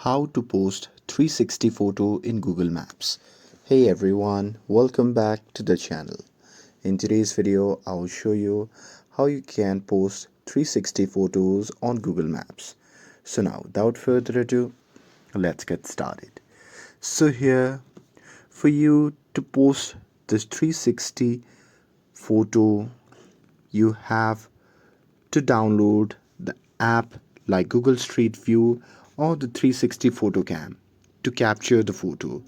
How to post 360 photo in Google Maps. Hey everyone, welcome back to the channel. In today's video, I'll show you how you can post 360 photos on Google Maps. So now, without further ado, let's get started. So here, for you to post this 360 photo, you have to download the app like Google Street View or the 360 photo cam to capture the photo.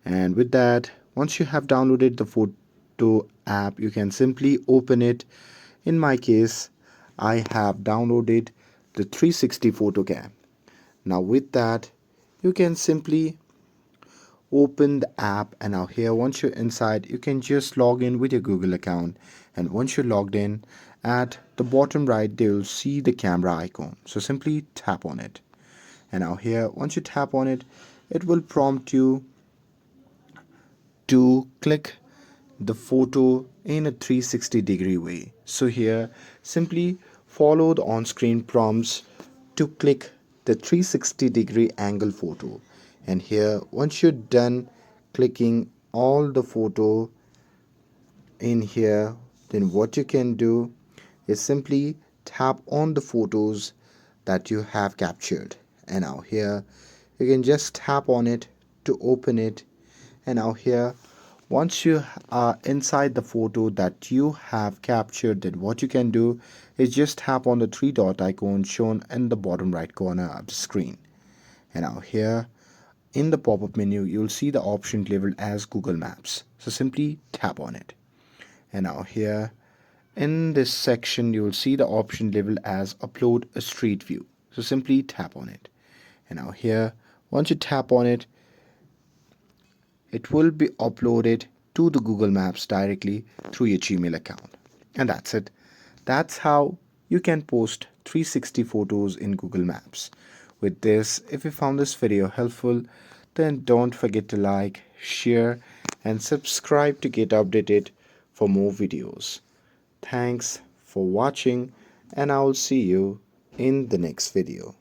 And with that, once you have downloaded the photo app, you can simply open it. In my case, I have downloaded the 360 photo cam. Now with that, you can simply open the app, and now here once you're inside, you can just log in with your Google account. And once you're logged in, at the bottom right you'll see the camera icon, so simply tap on it. And now here once you tap on it, it will prompt you to click the photo in a 360-degree way. So here simply follow the on-screen prompts to click the 360-degree angle photo. And here once you're done clicking all the photo in here, then what you can do is simply tap on the photos that you have captured. And now here you can just tap on it to open it. And now here once you are inside the photo that you have captured, then what you can do is just tap on the three dot icon shown in the bottom right corner of the screen. And now here in the pop-up menu, you'll see the option labeled as Google Maps, so simply tap on it. And now here in this section, you will see the option labeled as Upload a Street View, so simply tap on it. And now here once you tap on it, it will be uploaded to the Google Maps directly through your Gmail account. And that's it. That's how you can post 360 photos in Google Maps. With this, if you found this video helpful, then don't forget to like, share, and subscribe to get updated for more videos. Thanks for watching, and I will see you in the next video.